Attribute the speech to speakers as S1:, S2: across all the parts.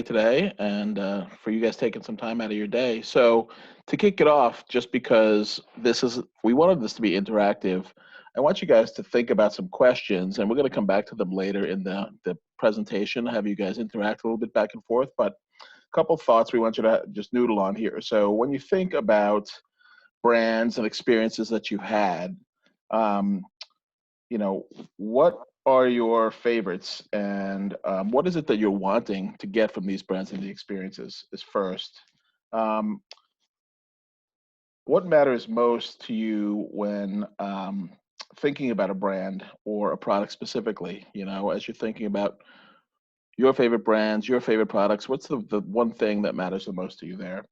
S1: today and for you guys taking some time out of your day. So, to kick it off, just because we wanted this to be interactive, I want you guys to think about some questions, and we're going to come back to them later in the presentation, have you guys interact a little bit back and forth. But a couple thoughts we want you to just noodle on here. So, when you think about brands and experiences that you've had, um, what are your favorites, and what is it that you're wanting to get from these brands and the experiences is first. Um, what matters most to you when thinking about a brand or a product specifically? As you're thinking about your favorite brands, your favorite products, what's the one thing that matters the most to you there?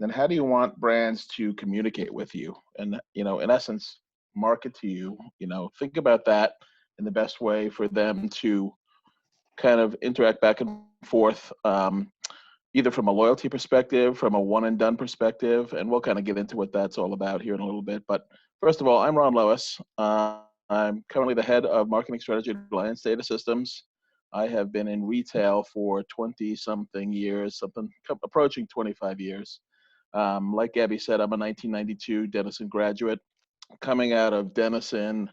S1: Then how do you want brands to communicate with you? And, in essence, market to you. Think about that in the best way for them to kind of interact back and forth, either from a loyalty perspective, from a one and done perspective, and we'll kind of get into what that's all about here in a little bit. But first of all, I'm Ron Lois. I'm currently the head of marketing strategy at Alliance Data Systems. I have been in retail for 20 something years, something approaching 25 years. Like Gabby said, I'm a 1992 Denison graduate. Coming out of Denison,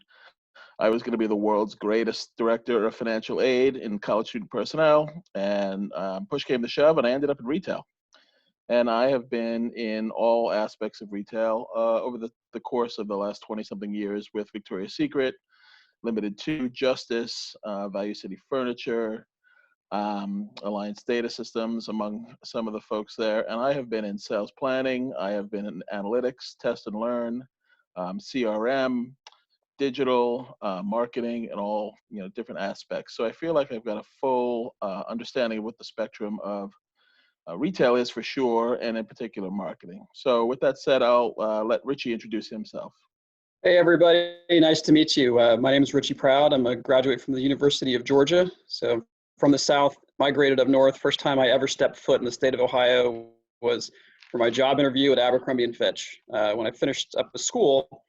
S1: I was going to be the world's greatest director of financial aid in college student personnel, and push came to shove, and I ended up in retail. And I have been in all aspects of retail over the course of the last 20 something years with Victoria's Secret, Limited to Justice, Value City Furniture, Alliance Data Systems, among some of the folks there. And I have been in sales planning, I have been in analytics, test and learn, CRM, digital, marketing, and all different aspects. So I feel like I've got a full understanding of what the spectrum of retail is for sure, and in particular marketing. So with that said, I'll let Richie introduce himself.
S2: Hey everybody, nice to meet you. My name is Richie Proud. I'm a graduate from the University of Georgia. So from the South, migrated up north. First time I ever stepped foot in the state of Ohio was for my job interview at Abercrombie and Fitch. When I finished up with school,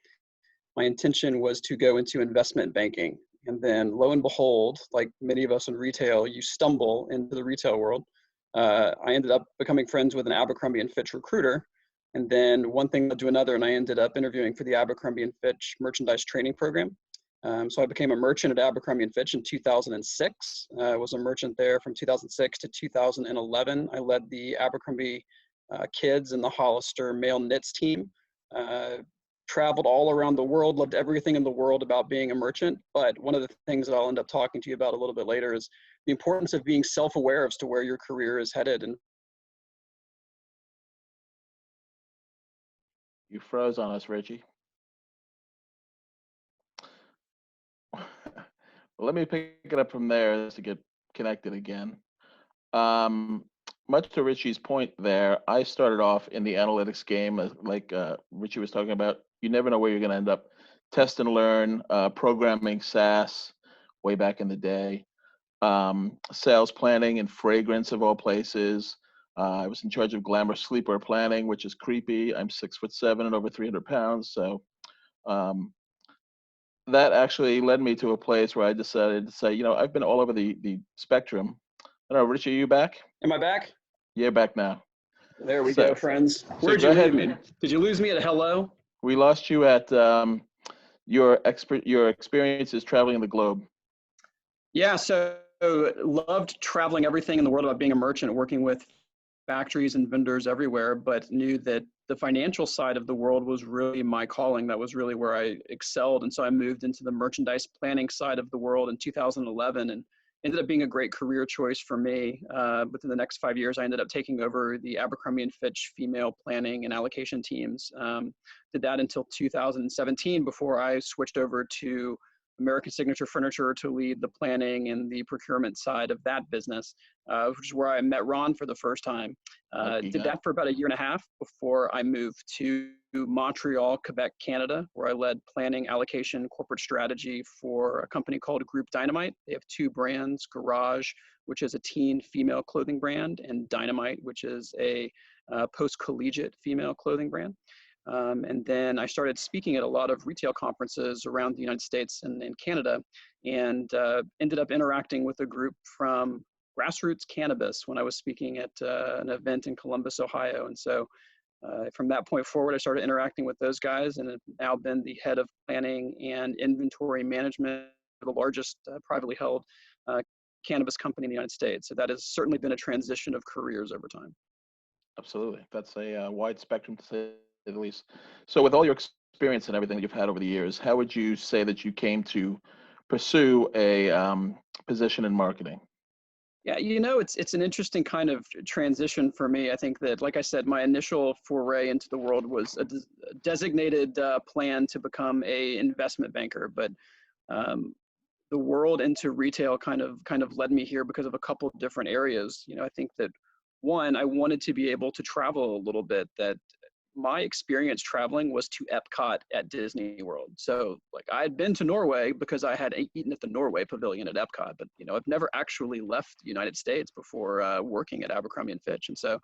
S2: my intention was to go into investment banking. And then lo and behold, like many of us in retail, you stumble into the retail world. I ended up becoming friends with an Abercrombie and Fitch recruiter. And then one thing led to another, and I ended up interviewing for the Abercrombie and Fitch merchandise training program. So I became a merchant at Abercrombie and Fitch in 2006. I was a merchant there from 2006 to 2011. I led the Abercrombie kids and the Hollister male knits team. Traveled all around the world, loved everything in the world about being a merchant. But one of the things that I'll end up talking to you about a little bit later is the importance of being self-aware as to where your career is headed. And
S1: You froze on us, Richie. Let me pick it up from there to get connected again. Much to Richie's point there, I started off in the analytics game, like Richie was talking about. You never know where you're going to end up. Test and learn, programming, SaaS, way back in the day. Sales planning and fragrance of all places. I was in charge of glamour sleepwear planning, which is creepy. I'm 6'7" and over 300 pounds, so that actually led me to a place where I decided to say, I've been all over the spectrum. I don't know, Richie, are you back?
S2: am I back?
S1: You're back now.
S2: There we go, friends. Where'd you leave me? Did you lose me at hello?
S1: We lost you at your experiences traveling the globe.
S2: Yeah, so loved traveling everything in the world about being a merchant, working with factories and vendors everywhere, but knew that the financial side of the world was really my calling. That was really where I excelled. And so I moved into the merchandise planning side of the world in 2011 and ended up being a great career choice for me. Within the next 5 years, I ended up taking over the Abercrombie and Fitch female planning and allocation teams. Did that until 2017 before I switched over to American Signature Furniture to lead the planning and the procurement side of that business, which is where I met Ron for the first time. Did that for about a year and a half before I moved to Montreal, Quebec, Canada, where I led planning, allocation, corporate strategy for a company called Group Dynamite. They have two brands, Garage, which is a teen female clothing brand, and Dynamite, which is a post-collegiate female clothing brand. And then I started speaking at a lot of retail conferences around the United States and in Canada, and ended up interacting with a group from grassroots cannabis when I was speaking at an event in Columbus, Ohio. And so from that point forward, I started interacting with those guys and have now been the head of planning and inventory management for the largest privately held uh, cannabis company in the United States. So that has certainly been a transition of careers over time.
S1: Absolutely. That's a wide spectrum to say the least. So, with all your experience and everything that you've had over the years, how would you say that you came to pursue a position in marketing?
S2: Yeah, it's an interesting kind of transition for me. I think that, like I said, my initial foray into the world was a designated plan to become a investment banker, but um, the world into retail kind of led me here because of a couple of different areas. I think that one, I wanted to be able to travel a little bit. That my experience traveling was to Epcot at Disney World. So like I had been to Norway because I had eaten at the Norway Pavilion at Epcot, but I've never actually left the United States before working at Abercrombie and Fitch. And so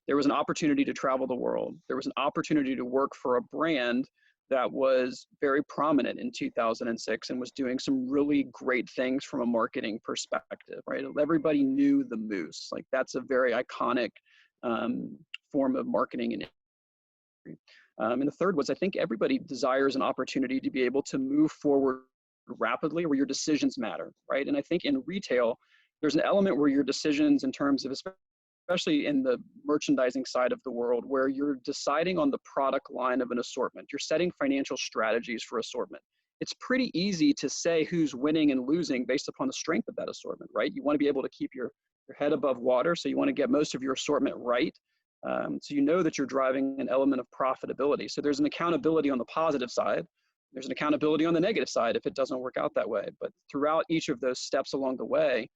S2: there was an opportunity to travel the world. There was an opportunity to work for a brand that was very prominent in 2006 and was doing some really great things from a marketing perspective, right? Everybody knew the Moose. Like that's a very iconic form of marketing and and the third was I think everybody desires an opportunity to be able to move forward rapidly where your decisions matter, right? And I think in retail, there's an element where your decisions in terms of, especially in the merchandising side of the world, where you're deciding on the product line of an assortment. You're setting financial strategies for assortment. It's pretty easy to say who's winning and losing based upon the strength of that assortment, right? You want to be able to keep your head above water, so you want to get most of your assortment right. So that you're driving an element of profitability. So there's an accountability on the positive side. There's an accountability on the negative side if it doesn't work out that way. But throughout each of those steps along the way,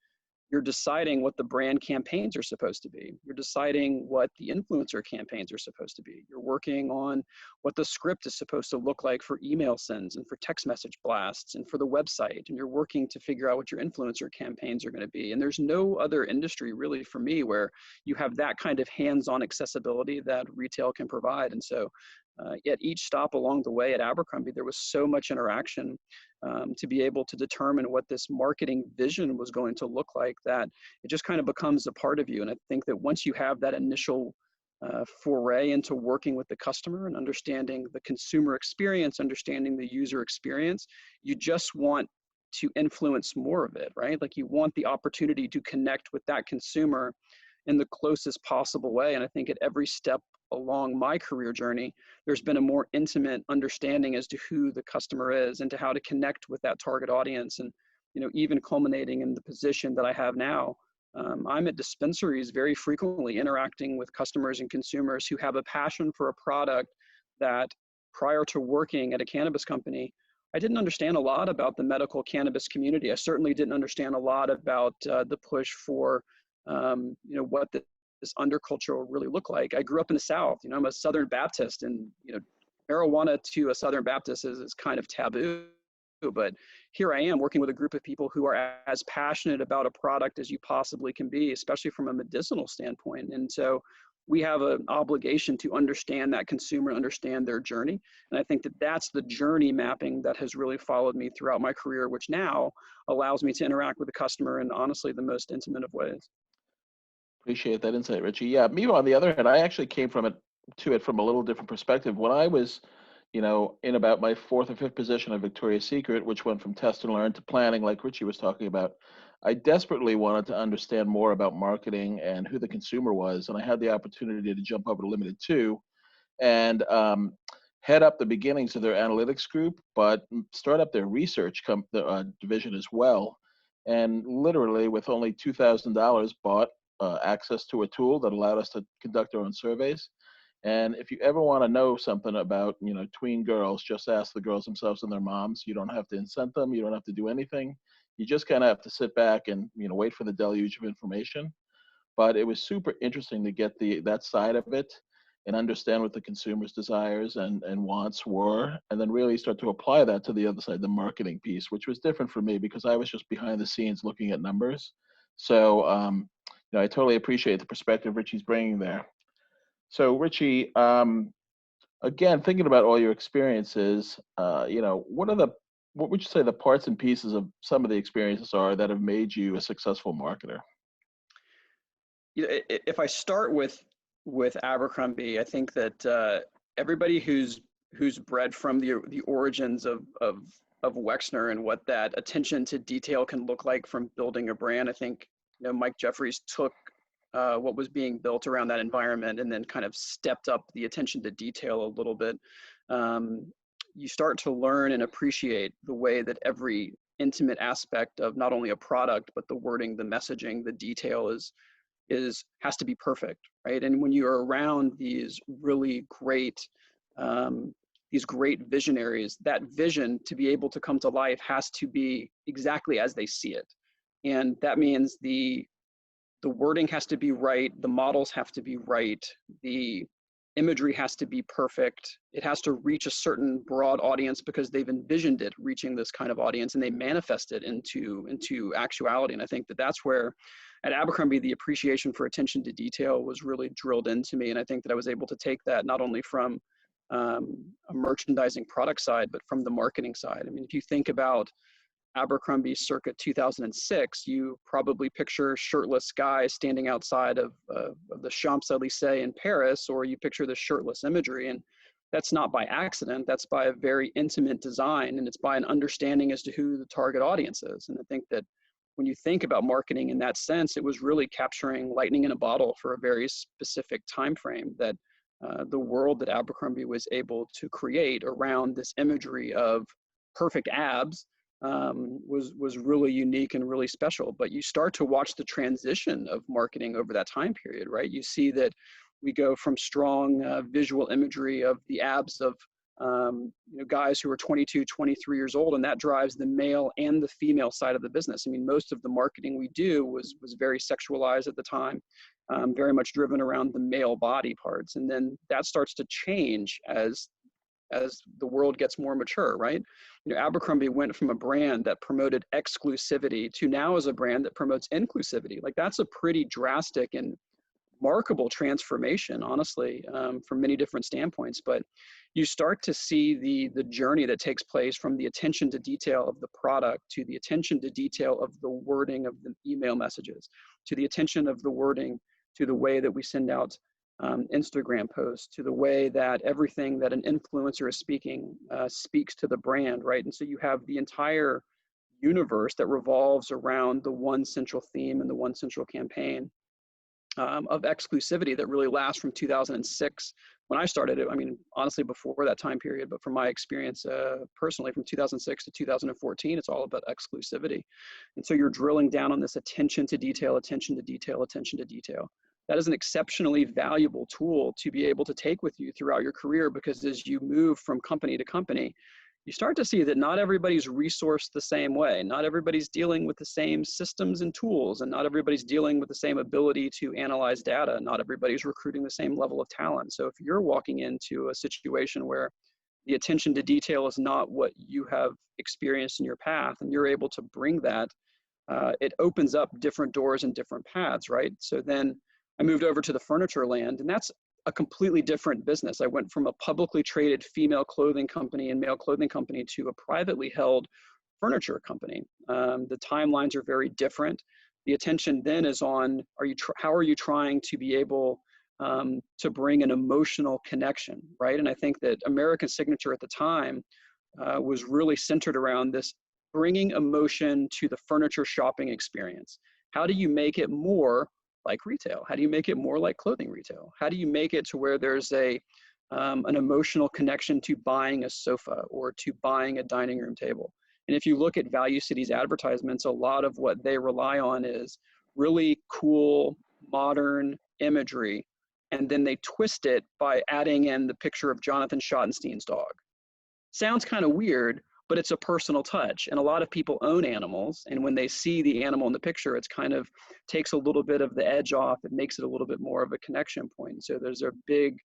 S2: you're deciding what the brand campaigns are supposed to be. You're deciding what the influencer campaigns are supposed to be. You're working on what the script is supposed to look like for email sends and for text message blasts and for the website. And you're working to figure out what your influencer campaigns are going to be. And there's no other industry really for me where you have that kind of hands-on accessibility that retail can provide. And so at each stop along the way at Abercrombie, there was so much interaction to be able to determine what this marketing vision was going to look like, that it just kind of becomes a part of you. And I think that once you have that initial foray into working with the customer and understanding the consumer experience, understanding the user experience, you just want to influence more of it, right? Like you want the opportunity to connect with that consumer in the closest possible way. And I think at every step along my career journey, there's been a more intimate understanding as to who the customer is and to how to connect with that target audience. And, even culminating in the position that I have now, I'm at dispensaries very frequently interacting with customers and consumers who have a passion for a product that prior to working at a cannabis company, I didn't understand a lot about the medical cannabis community. I certainly didn't understand a lot about the push for, what this underculture will really look like. I grew up in the South. I'm a Southern Baptist, and marijuana to a Southern Baptist is kind of taboo. But here I am working with a group of people who are as passionate about a product as you possibly can be, especially from a medicinal standpoint. And so we have an obligation to understand that consumer, understand their journey. And I think that that's the journey mapping that has really followed me throughout my career, which now allows me to interact with the customer in honestly the most intimate of ways.
S1: Appreciate that insight, Richie. Yeah, me on the other hand, I actually came to it from a little different perspective. When I was, in about my fourth or fifth position at Victoria's Secret, which went from test and learn to planning, like Richie was talking about, I desperately wanted to understand more about marketing and who the consumer was, and I had the opportunity to jump over to Limited Two and head up the beginnings of their analytics group, but start up their research division as well. And literally, with only $2,000, bought access to a tool that allowed us to conduct our own surveys. And if you ever want to know something about, tween girls, just ask the girls themselves and their moms. You don't have to incent them. You don't have to do anything. You just kind of have to sit back and, wait for the deluge of information. But it was super interesting to get that side of it and understand what the consumer's desires and wants were, and then really start to apply that to the other side, the marketing piece, which was different for me because I was just behind the scenes looking at numbers. So, I totally appreciate the perspective Richie's bringing there. So, Richie, again, thinking about all your experiences, what would you say the parts and pieces of some of the experiences are that have made you a successful marketer?
S2: if I start with Abercrombie, I think that everybody who's bred from the origins of Wexner and what that attention to detail can look like from building a brand, I think Mike Jeffries took what was being built around that environment and then kind of stepped up the attention to detail a little bit. You start to learn and appreciate the way that every intimate aspect of not only a product, but the wording, the messaging, the detail has to be perfect, right? And when you're around these really great visionaries, that vision to be able to come to life has to be exactly as they see it. And that means the wording has to be right, the models have to be right, the imagery has to be perfect. It has to reach a certain broad audience because they've envisioned it reaching this kind of audience and they manifest it into actuality. And I think that that's where at Abercrombie, the appreciation for attention to detail was really drilled into me. And I think that I was able to take that not only from a merchandising product side, but from the marketing side. I mean, if you think about Abercrombie circa 2006, you probably picture shirtless guys standing outside of the Champs-Élysées in Paris, or you picture the shirtless imagery. And that's not by accident, that's by a very intimate design, and it's by an understanding as to who the target audience is. And I think that when you think about marketing in that sense, it was really capturing lightning in a bottle for a very specific time frame that the world that Abercrombie was able to create around this imagery of perfect abs was really unique and really special. But you start to watch the transition of marketing over that time period, right? You see that we go from strong visual imagery of the abs of guys who are 22, 23 years old, and that drives the male and the female side of the business. I mean, most of the marketing we do was very sexualized at the time, very much driven around the male body parts. And then that starts to change as the world gets more mature, right? Abercrombie went from a brand that promoted exclusivity to now as a brand that promotes inclusivity. Like, that's a pretty drastic and remarkable transformation, honestly, from many different standpoints. But you start to see the journey that takes place from the attention to detail of the product to the attention to detail of the wording of the email messages, to the attention of the wording, to the way that we send out Instagram posts, to the way that everything that an influencer is speaking speaks to the brand, right? And so you have the entire universe that revolves around the one central theme and the one central campaign of exclusivity that really lasts from 2006 when I started it. I mean, honestly, before that time period, but from my experience personally, from 2006 to 2014, it's all about exclusivity. And so you're drilling down on this attention to detail, attention to detail, attention to detail. That is an exceptionally valuable tool to be able to take with you throughout your career, because as you move from company to company, you start to see that not everybody's resourced the same way. Not everybody's dealing with the same systems and tools, and not everybody's dealing with the same ability to analyze data. Not everybody's recruiting the same level of talent. So if you're walking into a situation where the attention to detail is not what you have experienced in your path, and you're able to bring that, it opens up different doors and different paths, right? So then I moved over to the furniture land, and that's a completely different business. I went from a publicly traded female clothing company and male clothing company to a privately held furniture company. The timelines are very different. The attention then is on, how are you trying to be able to bring an emotional connection, right? And I think that American Signature at the time was really centered around this bringing emotion to the furniture shopping experience. How do you make it more like retail? How do you make it more like clothing retail? How do you make it to where there's an emotional connection to buying a sofa or to buying a dining room table? And if you look at Value City's advertisements, a lot of what they rely on is really cool, modern imagery, and then they twist it by adding in the picture of Jonathan Schottenstein's dog. Sounds kind of weird, but it's a personal touch. And a lot of people own animals, and when they see the animal in the picture, it's kind of takes a little bit of the edge off. It makes it a little bit more of a connection point. So there's a big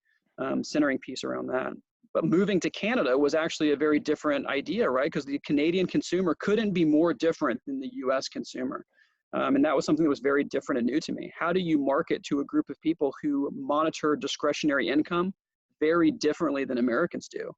S2: centering piece around that. But moving to Canada was actually a very different idea, right? Because the Canadian consumer couldn't be more different than the US consumer. And that was something that was very different and new to me. How do you market to a group of people who monitor discretionary income very differently than Americans do?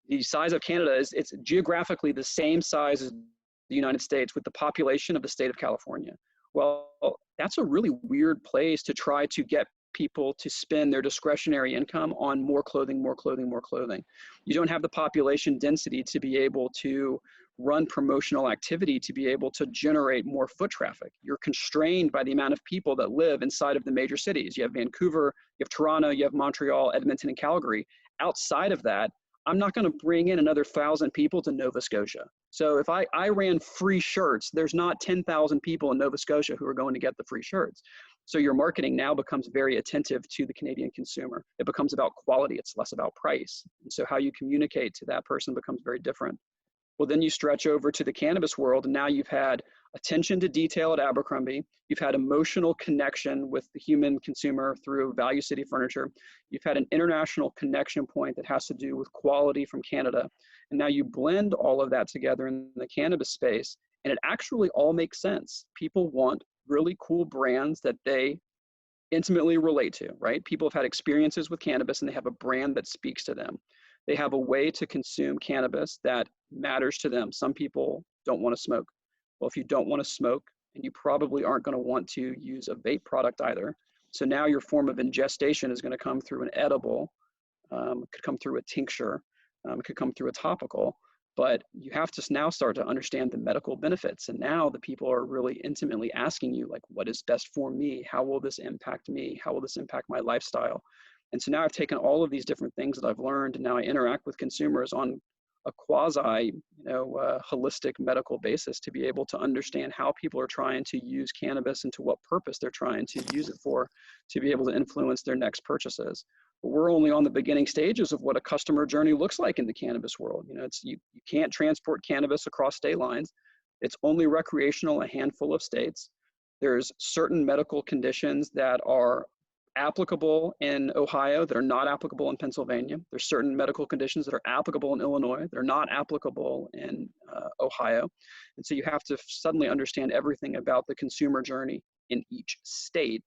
S2: The size of Canada it's geographically the same size as the United States, with the population of the state of California. Well, that's a really weird place to try to get people to spend their discretionary income on more clothing, more clothing, more clothing. You don't have the population density to be able to run promotional activity to be able to generate more foot traffic. You're constrained by the amount of people that live inside of the major cities. You have Vancouver, you have Toronto, you have Montreal, Edmonton, and Calgary. Outside of that, I'm not going to bring in another 1,000 people to Nova Scotia. So if I ran free shirts, there's not 10,000 people in Nova Scotia who are going to get the free shirts. So your marketing now becomes very attentive to the Canadian consumer. It becomes about quality. It's less about price. And so how you communicate to that person becomes very different. Well, then you stretch over to the cannabis world, and now you've had attention to detail at Abercrombie. You've had emotional connection with the human consumer through Value City Furniture. You've had an international connection point that has to do with quality from Canada. And now you blend all of that together in the cannabis space, and it actually all makes sense. People want really cool brands that they intimately relate to, right? People have had experiences with cannabis and they have a brand that speaks to them. They have a way to consume cannabis that matters to them. Some people don't want to smoke. Well, if you don't want to smoke, and you probably aren't going to want to use a vape product either. So now your form of ingestion is going to come through an edible, it could come through a tincture, it could come through a topical, but you have to now start to understand the medical benefits. And now the people are really intimately asking you, like, what is best for me? How will this impact me? How will this impact my lifestyle? And so now I've taken all of these different things that I've learned, and now I interact with consumers on a quasi, holistic medical basis to be able to understand how people are trying to use cannabis and to what purpose they're trying to use it for, to be able to influence their next purchases. But we're only on the beginning stages of what a customer journey looks like in the cannabis world. You can't transport cannabis across state lines. It's only recreational in a handful of states. There's certain medical conditions that are applicable in Ohio that are not applicable in Pennsylvania. There's certain medical conditions that are applicable in Illinois. They're not applicable in Ohio. And so you have to suddenly understand everything about the consumer journey in each state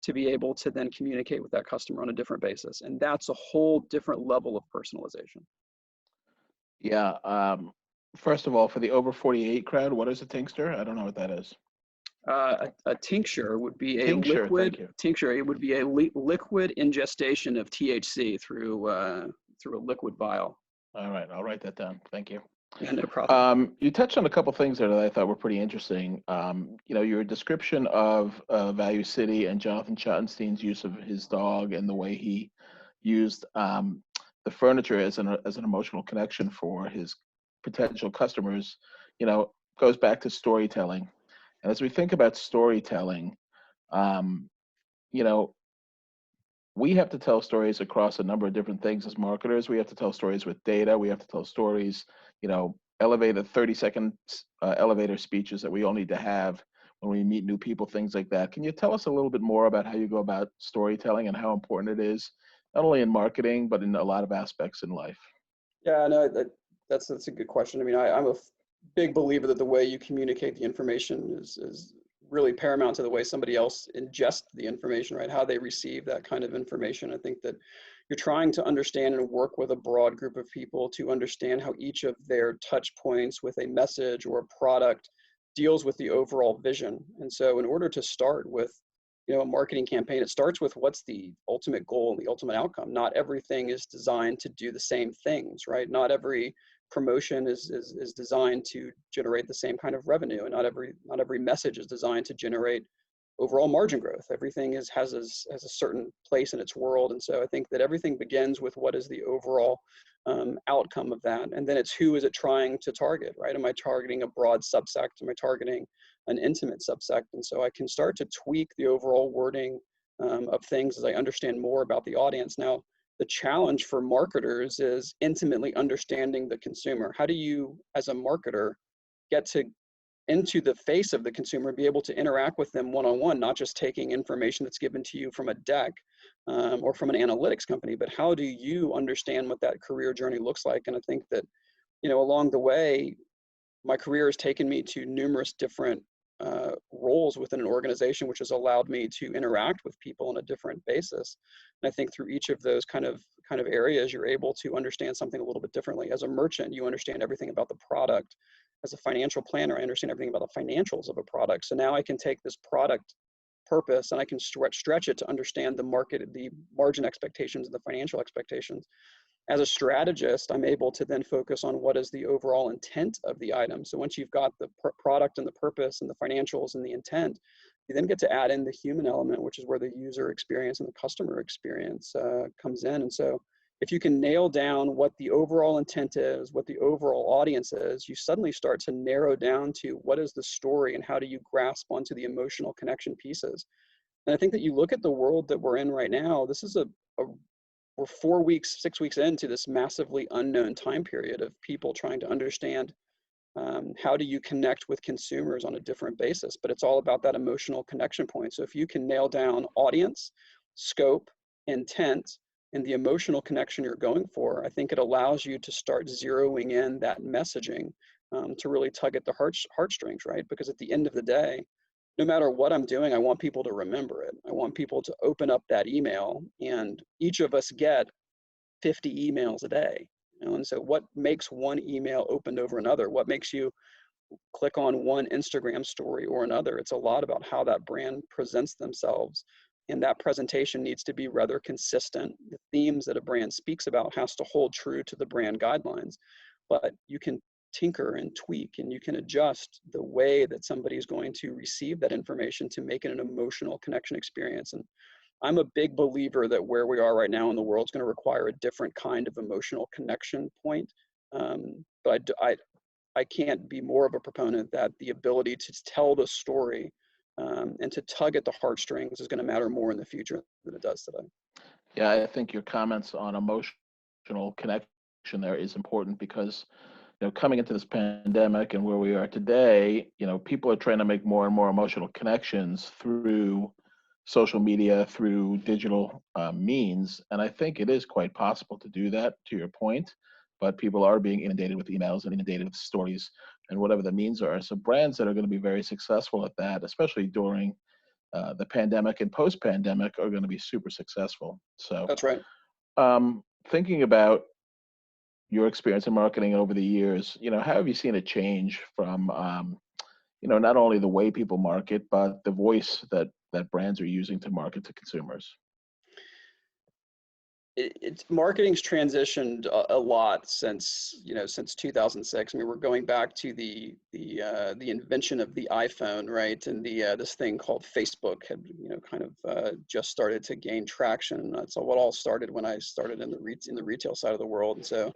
S2: to be able to then communicate with that customer on a different basis. And that's a whole different level of personalization.
S1: Yeah. First of all, for the over 48 crowd, what is a tincture? I don't know what that is.
S2: A tincture would be a
S1: Tincture,
S2: liquid
S1: thank you.
S2: tincture. It would be a liquid ingestion of THC through a liquid vial.
S1: All right, I'll write that down. Thank you.
S2: Yeah, no problem.
S1: You touched on a couple things there that I thought were pretty interesting. Your description of Value City and Jonathan Schottenstein's use of his dog and the way he used the furniture as an emotional connection for his potential customers, goes back to storytelling. And as we think about storytelling, you know, we have to tell stories across a number of different things as marketers. We have to tell stories with data. We have to tell stories, elevated 30-second elevator speeches that we all need to have when we meet new people, things like that. Can you tell us a little bit more about how you go about storytelling and how important it is, not only in marketing, but in a lot of aspects in life?
S2: Yeah, no, that's a good question. I mean, I'm a big believer that the way you communicate the information is really paramount to the way somebody else ingests the information, right? How they receive that kind of information. I think that you're trying to understand and work with a broad group of people to understand how each of their touch points with a message or a product deals with the overall vision. And so in order to start with, a marketing campaign, it starts with what's the ultimate goal and the ultimate outcome. Not everything is designed to do the same things, right? Not every promotion is designed to generate the same kind of revenue, and not every message is designed to generate overall margin growth. Everything has a certain place in its world. And so I think that everything begins with what is the overall outcome of that. And then it's who is it trying to target, right? Am I targeting a broad subsect? Am I targeting an intimate subsect? And so I can start to tweak the overall wording of things as I understand more about the audience. Now, the challenge for marketers is intimately understanding the consumer. How do you, as a marketer, get into the face of the consumer, be able to interact with them one-on-one, not just taking information that's given to you from a deck or from an analytics company, but how do you understand what that career journey looks like? And I think that, along the way, my career has taken me to numerous different roles within an organization, which has allowed me to interact with people on a different basis. And I think through each of those kind of areas, you're able to understand something a little bit differently. As a merchant, you understand everything about the product. as a financial planner, I understand everything about the financials of a product. So now I can take this product purpose and I can stretch it to understand the market, the margin expectations, and the financial expectations. As a strategist, I'm able to then focus on what is the overall intent of the item. So once you've got the product and the purpose and the financials and the intent, you then get to add in the human element, which is where the user experience and the customer experience comes in. And so if you can nail down what the overall intent is, what the overall audience is, you suddenly start to narrow down to what is the story and how do you grasp onto the emotional connection pieces. And I think that you look at the world that we're in right now, this is we're 4 weeks, 6 weeks into this massively unknown time period of people trying to understand how do you connect with consumers on a different basis, but it's all about that emotional connection point. So if you can nail down audience, scope, intent, and the emotional connection you're going for, I think it allows you to start zeroing in that messaging to really tug at the heartstrings, right? Because at the end of the day, no matter what I'm doing, I want people to remember it. I want people to open up that email, and each of us get 50 emails a day. And so what makes one email opened over another? What makes you click on one Instagram story or another? It's a lot about how that brand presents themselves. And that presentation needs to be rather consistent. The themes that a brand speaks about has to hold true to the brand guidelines. But you can tinker and tweak and you can adjust the way that somebody is going to receive that information to make it an emotional connection experience. And I'm a big believer that where we are right now in the world is going to require a different kind of emotional connection point. But I can't be more of a proponent that the ability to tell the story and to tug at the heartstrings is going to matter more in the future than it does today.
S1: Yeah, I think your comments on emotional connection there is important because, coming into this pandemic and where we are today, people are trying to make more and more emotional connections through social media, through digital means. And I think it is quite possible to do that, to your point, but people are being inundated with emails and inundated with stories and whatever the means are. So brands that are going to be very successful at that, especially during the pandemic and post-pandemic, are going to be super successful. So
S2: That's right.
S1: thinking about your experience in marketing over the years, how have you seen it change from, not only the way people market, but the voice that brands are using to market to consumers?
S2: It's marketing's transitioned a lot since 2006. I mean, we're going back to the invention of the iPhone, right? And this thing called Facebook had kind of just started to gain traction. So what all started when I started in the retail side of the world. And so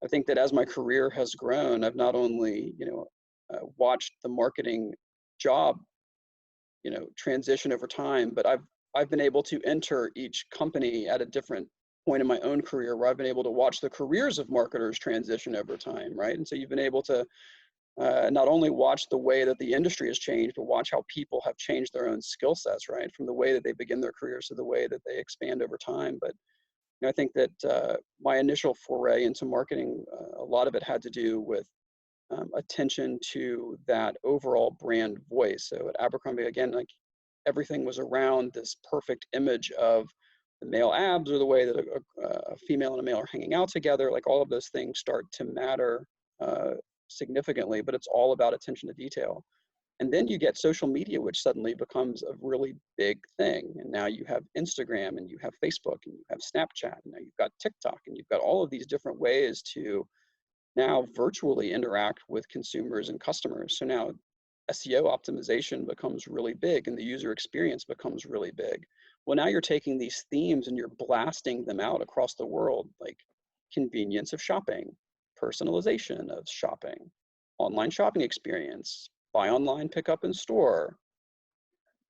S2: I think that as my career has grown, I've not only watched the marketing job transition over time, but I've been able to enter each company at a different point in my own career where I've been able to watch the careers of marketers transition over time, right? And so you've been able to not only watch the way that the industry has changed, but watch how people have changed their own skill sets, right? From the way that they begin their careers to the way that they expand over time. But I think that my initial foray into marketing, a lot of it had to do with attention to that overall brand voice. So at Abercrombie, again, like everything was around this perfect image of the male abs or the way that a female and a male are hanging out together. Like all of those things start to matter significantly, but it's all about attention to detail. And then you get social media, which suddenly becomes a really big thing. And now you have Instagram and you have Facebook and you have Snapchat and now you've got TikTok and you've got all of these different ways to now virtually interact with consumers and customers. So now SEO optimization becomes really big and the user experience becomes really big. Well, now you're taking these themes and you're blasting them out across the world, like convenience of shopping, personalization of shopping, online shopping experience, buy online, pick up in store,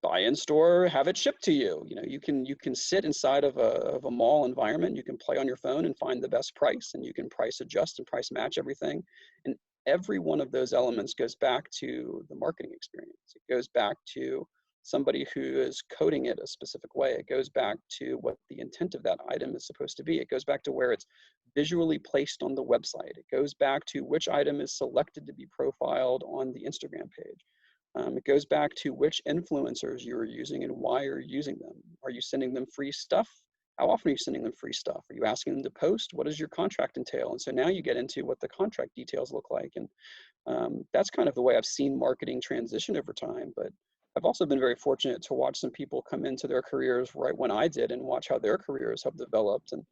S2: buy in store, have it shipped to you. You can sit inside of a mall environment. You can play on your phone and find the best price, and you can price adjust and price match everything. And every one of those elements goes back to the marketing experience. It goes back to somebody who is coding it a specific way. It goes back to what the intent of that item is supposed to be. It goes back to where it's visually placed on the website. It goes back to which item is selected to be profiled on the Instagram page. It goes back to which influencers you're using and why you're using them. Are you sending them free stuff How often are you sending them free stuff? Are you asking them to post? What does your contract entail? And so now you get into what the contract details look like. And that's kind of the way I've seen marketing transition over time. But I've also been very fortunate to watch some people come into their careers right when I did and watch how their careers have developed. And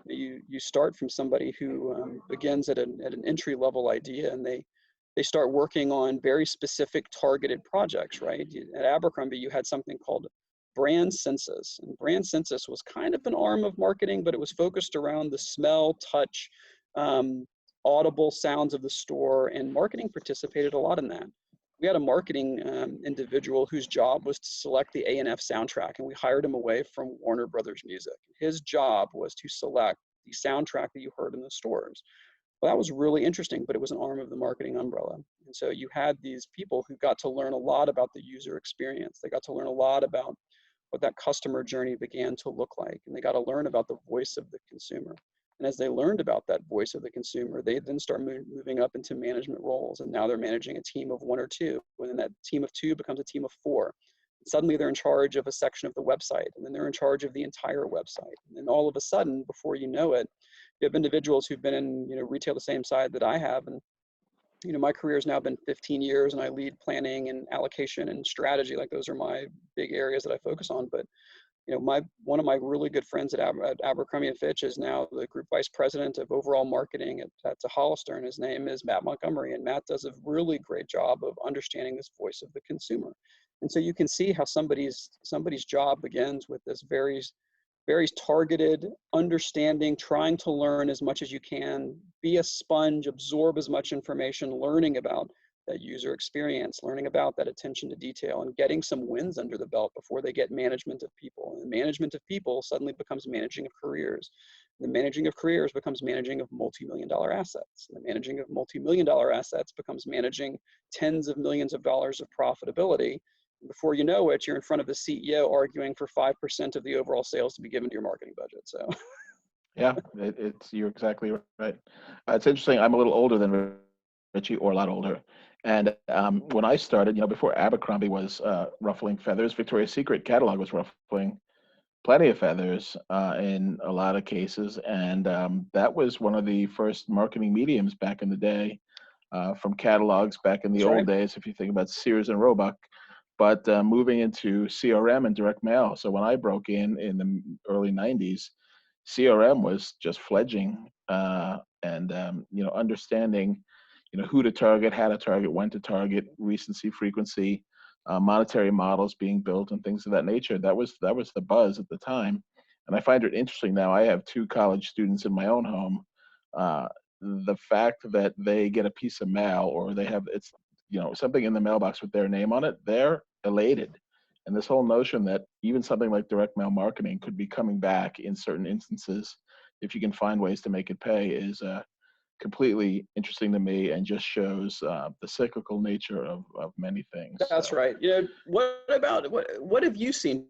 S2: you start from somebody who begins at an entry level idea, and they start working on very specific targeted projects, right? At Abercrombie, you had something called brand census, and brand census was kind of an arm of marketing, but it was focused around the smell, touch, um, audible sounds of the store, and marketing participated a lot in that. We had a marketing individual whose job was to select the A&F soundtrack, and we hired him away from Warner Brothers Music. His job was to select the soundtrack that you heard in the stores. Well, that was really interesting, but it was an arm of the marketing umbrella. And so you had these people who got to learn a lot about the user experience. They got to learn a lot about what that customer journey began to look like, and they got to learn about the voice of the consumer. And as they learned about that voice of the consumer, they then start moving up into management roles. And now they're managing a team of 1 or 2. And then that team of 2 becomes a team of 4. And suddenly they're in charge of a section of the website. And then they're in charge of the entire website. And then all of a sudden, before you know it, you have individuals who've been in retail the same side that I have. And my career has now been 15 years, and I lead planning and allocation and strategy. Like, those are my big areas that I focus on. But one of my really good friends at Abercrombie & Fitch is now the group vice president of overall marketing at Hollister, and his name is Matt Montgomery. And Matt does a really great job of understanding this voice of the consumer. And so you can see how somebody's job begins with this very targeted understanding, trying to learn as much as you can, be a sponge, absorb as much information, learning about that user experience, learning about that attention to detail, and getting some wins under the belt before they get management of people. And management of people suddenly becomes managing of careers. The managing of careers becomes managing of multi-million-dollar assets. The managing of multi-million-dollar assets becomes managing tens of millions of dollars of profitability. Before you know it, you're in front of the CEO arguing for 5% of the overall sales to be given to your marketing budget. So,
S1: Yeah, you're exactly right. It's interesting. I'm a little older than Ritchie, or a lot older. And when I started, before Abercrombie was ruffling feathers, Victoria's Secret catalog was ruffling plenty of feathers in a lot of cases. And that was one of the first marketing mediums back in the day, from catalogs back in the
S2: that's
S1: old
S2: right.
S1: days, if you think about Sears and Roebuck. But moving into CRM and direct mail. So when I broke in the early 90s, CRM was just fledging, and understanding who to target, how to target, when to target, recency, frequency, monetary models being built, and things of that nature. That was the buzz at the time. And I find it interesting now. I have 2 college students in my own home. The fact that they get a piece of mail, or they have something in the mailbox with their name on it, they're elated. And this whole notion that even something like direct mail marketing could be coming back in certain instances, if you can find ways to make it pay, is completely interesting to me, and just shows the cyclical nature of many things.
S2: That's
S1: So,
S2: right. What have you seen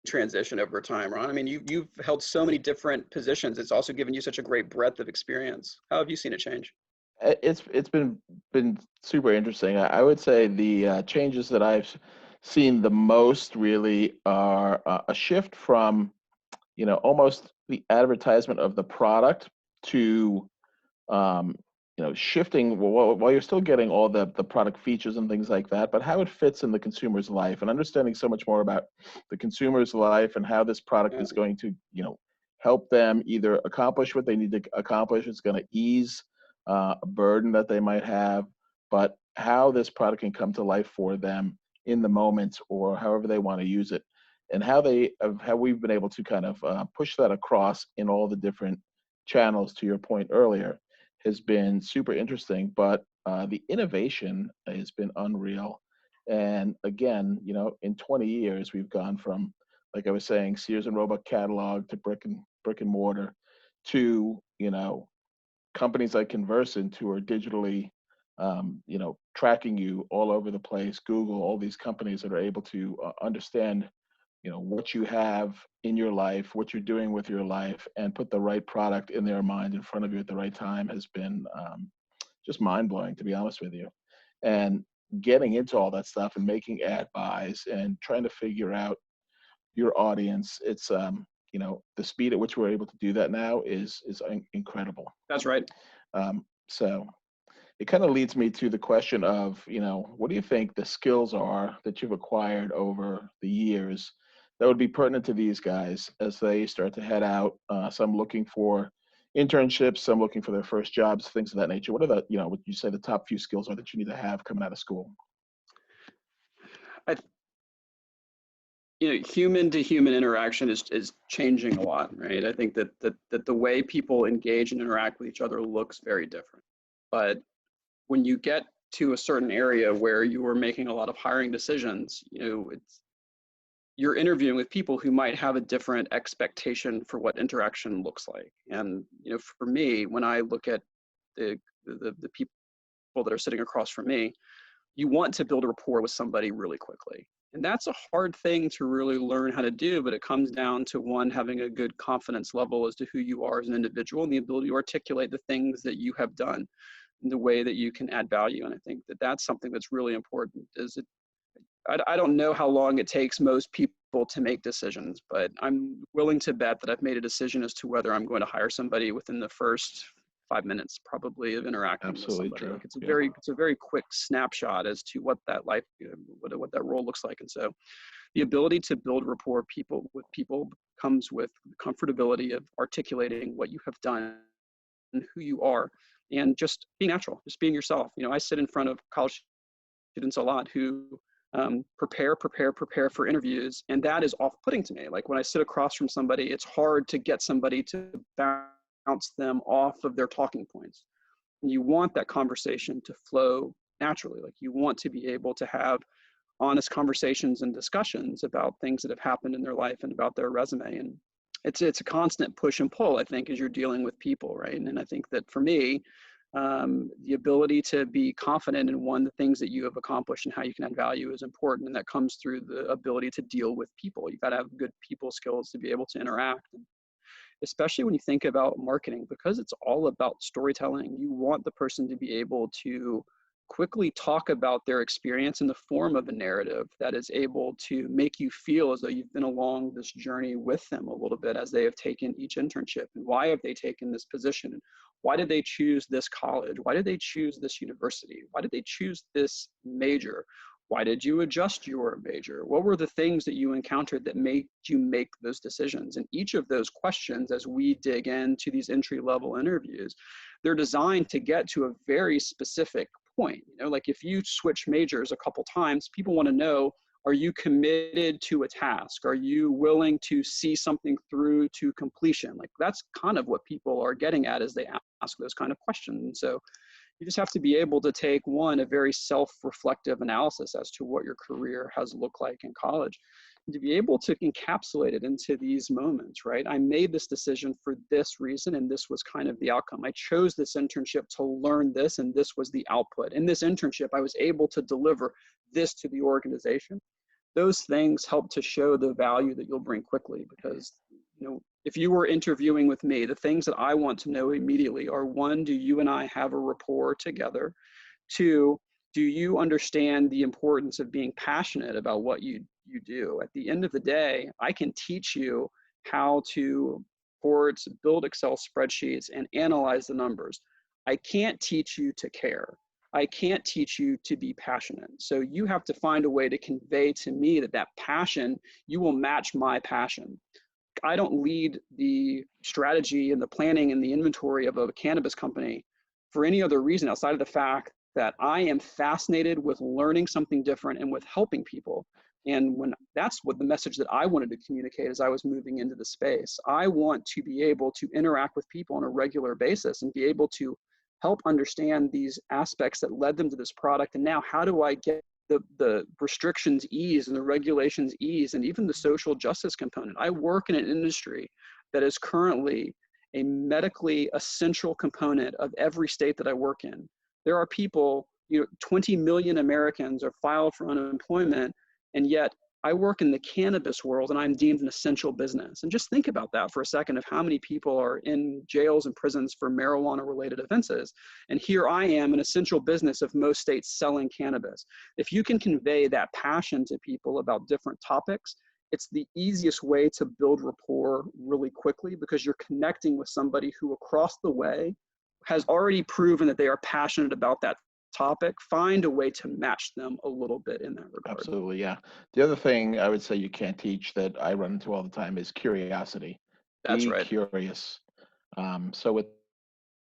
S2: transition over time, Ron? I mean, you've held so many different positions. It's also given you such a great breadth of experience. How have you seen it change?
S1: it's been super interesting. I would say the changes that I've seen the most really are a shift from almost the advertisement of the product to shifting, while you're still getting all the product features and things like that, but how it fits in the consumer's life, and understanding so much more about the consumer's life and how this product
S2: Yeah,
S1: is going to help them either accomplish what they need to accomplish. It's going to ease a burden that they might have, but how this product can come to life for them in the moment, or however they want to use it, and how we've been able to kind of push that across in all the different channels, to your point earlier, has been super interesting. But the innovation has been unreal. And again, in 20 years, we've gone from, like I was saying, Sears and Roebuck catalog to brick and mortar, to companies like Conversant, who are digitally tracking you all over the place. Google, all these companies that are able to understand what you have in your life, what you're doing with your life, and put the right product in their mind in front of you at the right time, has been just mind blowing, to be honest with you. And getting into all that stuff and making ad buys and trying to figure out your audience, it's the speed at which we're able to do that now is incredible.
S2: That's right.
S1: So it kind of leads me to the question of, what do you think the skills are that you've acquired over the years that would be pertinent to these guys as they start to head out? Some looking for internships, some looking for their first jobs, things of that nature. What are would you say the top few skills are that you need to have coming out of school?
S2: I, human to human interaction is changing a lot, right? I think that the way people engage and interact with each other looks very different. But when you get to a certain area where you are making a lot of hiring decisions, you're interviewing with people who might have a different expectation for what interaction looks like. And for me, when I look at the people that are sitting across from me, you want to build a rapport with somebody really quickly. And that's a hard thing to really learn how to do, but it comes down to one, having a good confidence level as to who you are as an individual and the ability to articulate the things that you have done in the way that you can add value. And I think that that's something that's really important. I don't know how long it takes most people to make decisions, but I'm willing to bet that I've made a decision as to whether I'm going to hire somebody within the first 5 minutes, probably, of interacting
S1: Absolutely
S2: with somebody.
S1: true.
S2: Like it's a very quick snapshot as to what that life, what that role looks like. And so, the ability to build rapport with people comes with the comfortability of articulating what you have done and who you are, and just being natural, just being yourself. I sit in front of college students a lot who prepare for interviews, and that is off-putting to me. Like when I sit across from somebody, it's hard to get somebody to bounce them off of their talking points. And you want that conversation to flow naturally. Like you want to be able to have honest conversations and discussions about things that have happened in their life and about their resume. And it's a constant push and pull, I think, as you're dealing with people, right? And I think that for me, the ability to be confident in the things that you have accomplished and how you can add value is important. And that comes through the ability to deal with people. You've got to have good people skills to be able to interact. And especially when you think about marketing, because it's all about storytelling, you want the person to be able to quickly talk about their experience in the form of a narrative that is able to make you feel as though you've been along this journey with them a little bit as they have taken each internship. And why have they taken this position? And why did they choose this college? Why did they choose this university? Why did they choose this major? Why did you adjust your major? What were the things that you encountered that made you make those decisions? And each of those questions, as we dig into these entry-level interviews, they're designed to get to a very specific point. Like if you switch majors a couple times, people want to know, are you committed to a task? Are you willing to see something through to completion? Like that's kind of what people are getting at as they ask those kind of questions. And so you just have to be able to take a very self-reflective analysis as to what your career has looked like in college, and to be able to encapsulate it into these moments, right? I made this decision for this reason, and this was kind of the outcome. I chose this internship to learn this, and this was the output. In this internship, I was able to deliver this to the organization. Those things help to show the value that you'll bring quickly, because if you were interviewing with me, the things that I want to know immediately are, one, do you and I have a rapport together? Two, do you understand the importance of being passionate about what you do? At the end of the day, I can teach you how to reports, build Excel spreadsheets, and analyze the numbers. I can't teach you to care. I can't teach you to be passionate. So you have to find a way to convey to me that passion, you will match my passion. I don't lead the strategy and the planning and the inventory of a cannabis company for any other reason outside of the fact that I am fascinated with learning something different and with helping people. And that's what the message that I wanted to communicate as I was moving into the space. I want to be able to interact with people on a regular basis and be able to help understand these aspects that led them to this product. And now how do I get the restrictions ease and the regulations ease, and even the social justice component? I work in an industry that is currently a medically essential component of every state that I work in. There are people, 20 million Americans are filed for unemployment, and yet I work in the cannabis world and I'm deemed an essential business. And just think about that for a second, of how many people are in jails and prisons for marijuana related offenses. And here I am, an essential business of most states selling cannabis. If you can convey that passion to people about different topics, it's the easiest way to build rapport really quickly, because you're connecting with somebody who across the way has already proven that they are passionate about that topic. Find a way to match them a little bit in that regard.
S1: Absolutely, yeah. The other thing I would say you can't teach that I run into all the time is curiosity.
S2: That's
S1: Be
S2: right.
S1: curious. So with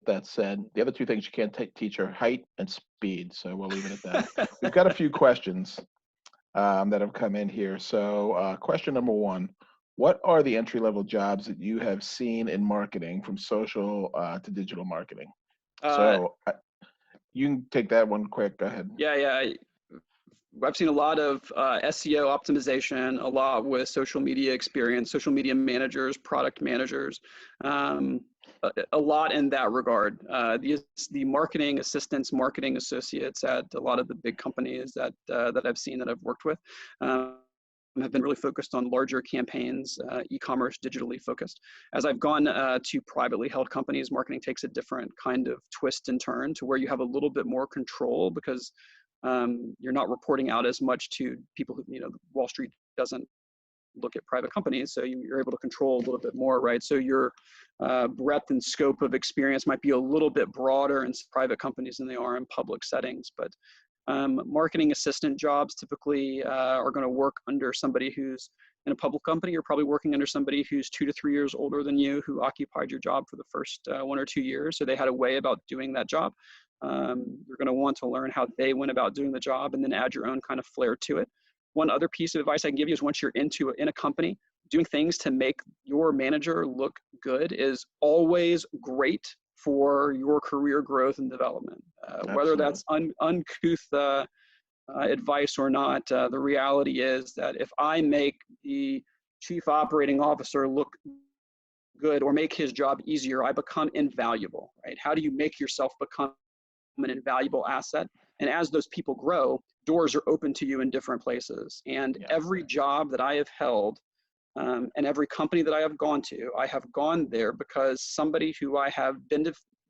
S1: that said, the other two things you can't teach are height and speed. So we'll leave it at that. We've got a few questions that have come in here. So question number one, what are the entry-level jobs that you have seen in marketing from social to digital marketing?
S2: Uh,
S1: So you can take that one quick. Go ahead.
S2: yeah. I've seen a lot of SEO optimization, a lot with social media experience, social media managers, product managers, a lot in that regard. The marketing assistants, marketing associates at a lot of the big companies that I've seen that I've worked with have been really focused on larger campaigns, e-commerce, digitally focused. As I've gone to privately held companies, marketing takes a different kind of twist and turn to where you have a little bit more control, because you're not reporting out as much to people who, Wall Street doesn't look at private companies, so you're able to control a little bit more, right? So your breadth and scope of experience might be a little bit broader in private companies than they are in public settings. But marketing assistant jobs typically are going to work under somebody who's in a public company. You're probably working under somebody who's 2 to 3 years older than you, who occupied your job for the first 1 or 2 years. So they had a way about doing that job. You're going to want to learn how they went about doing the job, and then add your own kind of flair to it. One other piece of advice I can give you is, once you're in a company, doing things to make your manager look good is always great for your career growth and development. Whether that's uncouth advice or not, the reality is that if I make the chief operating officer look good or make his job easier, I become invaluable, right? How do you make yourself become an invaluable asset? And as those people grow, doors are open to you in different places. And every job that I have held and every company that I have gone there because somebody who I have